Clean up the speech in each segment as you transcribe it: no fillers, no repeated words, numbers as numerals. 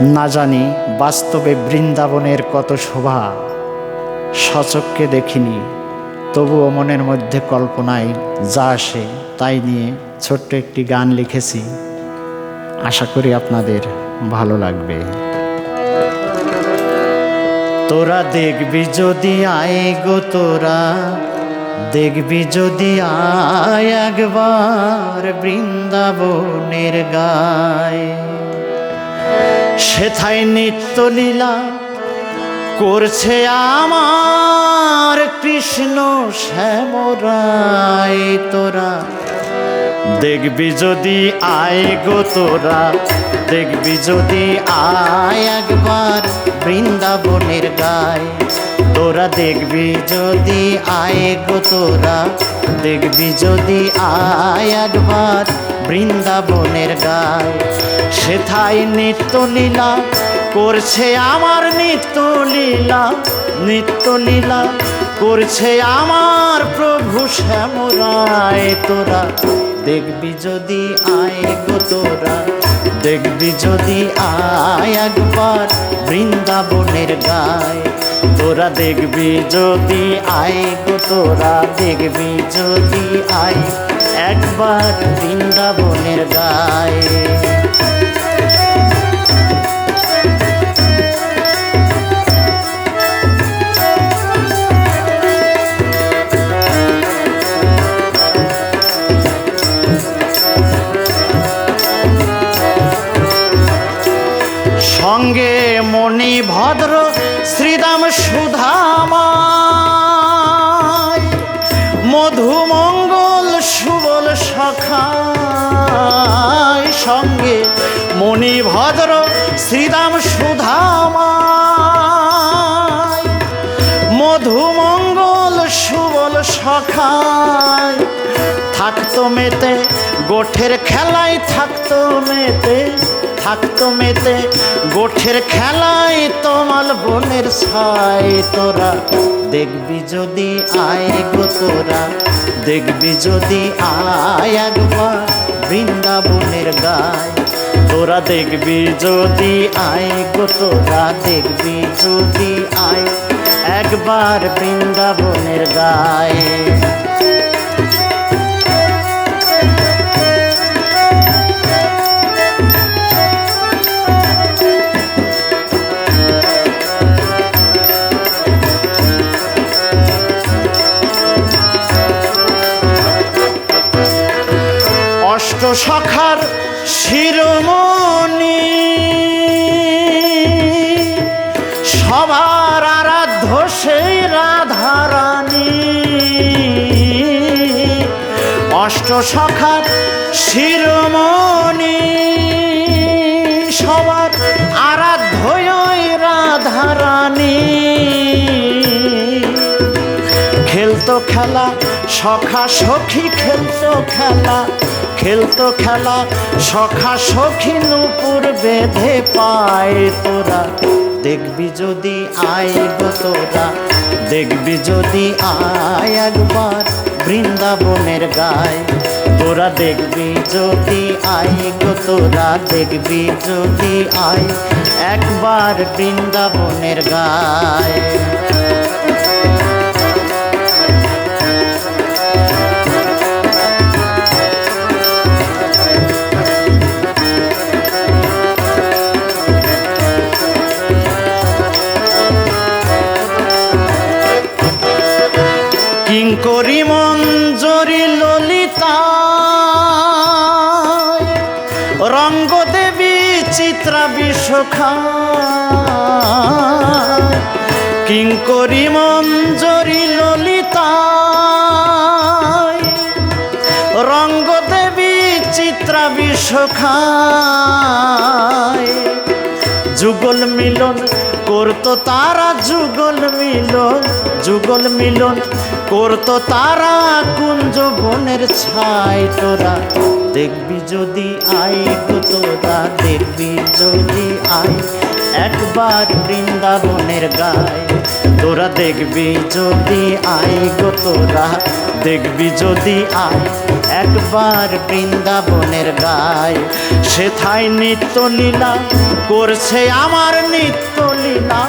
না জানি বাস্তবে বৃন্দাবনের কত শোভা সচক্ষে দেখিনি, তবুও মনের মধ্যে কল্পনায় যা আসে তাই নিয়ে ছোট্ট একটি গান লিখেছি। আশা করি আপনাদের ভালো লাগবে। তোরা দেখবি যদি আয় গো, তোরা দেখবি যদি আয় একবার বৃন্দাবনের গায়, সেথায় নিত্য লীলা করছে আমার কৃষ্ণ শ্যামরায়। তোরা দেখবি যদি আয় গো, তোরা দেখবি যদি আয় একবার বৃন্দাবনের গায়। তোরা দেখবি যদি আয় গো, তোরা দেখবি যদি আয় একবার বৃন্দাবনের গায়, সেথায় নিত্য লীলা করছে আমার নিত্য লীলা, নিত্য লীলা করছে আমার প্রভু শ্যামরায়। তোরা দেখবি যদি আয় গো, তোরা দেখবি যদি আয় একবার বৃন্দাবনের গায়। তোরা দেখবি যদি আয় গো, তোরা দেখবি যদি আয় একবার বৃন্দাবনের গায়। সঙ্গে মণি ভদ্র শ্রীদাম সুধামায়, মধুমঙ্গল সুবল সখায়। সঙ্গে মণি ভদ্র শ্রীদাম সুধামায়, মধুমঙ্গল সুবল সখায়। থাকতো মেতে গোঠের খেলায়, থাকতো মেতে, থাকতো মেতে গোঠের খেলায় তোমাল বনের ছায়। তোরা দেখবি যদি আয় গো, তোরা দেখবি যদি আয় একবার বৃন্দাবনের গায়। তোরা দেখবি যদি আয় গো, তোরা দেখবি যদি আয় একবার বৃন্দাবনের গায়। অষ্ট সখার শিরোমণি সবার আরাধ্য সেই রাধারানী। অষ্ট সখার শিরোমণি সবার আরাধ্য ওই রাধারানী। খেলতো খেলা সখা সখী, খেলতো খেলা, খেলতো খেলা সখা সখী নূপুর বেঁধে পায়। তোরা দেখবি যদি আয় গো, তোরা দেখবি যদি আয় একবার বৃন্দাবনের গায়। তোরা দেখবি যদি আয় গো, তোরা দেখবি যদি আয় একবার বৃন্দাবনের গায়। কিঙ্করি মঞ্জরি ললিতা রঙ্গদেবী চিত্রা বিশোখা। কিঙ্করি মঞ্জরি ললিতা রঙ্গদেবী চিত্রা বিশোখা। যুগল মিলন করতো তারা, যুগল মিলন, যুগল মিলন করতো তারা কুঞ্জ বনের ছায়। তোরা দেখবি যদি আয় গো, তোরা দেখবি যদি আয় একবার বৃন্দাবনের গায়। তোরা দেখবি যদি আয় গো, তোরা দেখবি যদি আয় একবার বৃন্দাবনের গায়। সেথায় নিত্য লীলা করছে আমার নিত্য লীলা,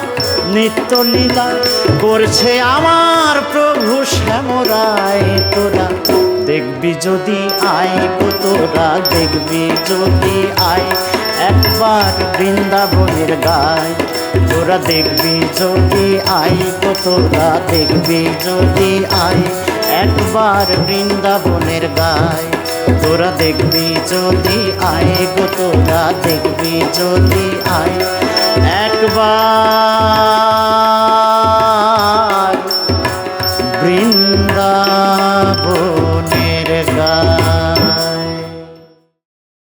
নিত্য লীলা করছে আমার প্রভু শ্যামরায়। তোরা দেখবি যদি আয় গো, তোরা দেখবি যদি আয় একবার বৃন্দাবনের গায়। তোরা দেখবি যদি আয় গো, তোরা দেখবি যদি আয় একবার বৃন্দাবনের গায়। তোরা দেখবি যদি আয় গো, তোরা দেখবি যদি আয় একবার।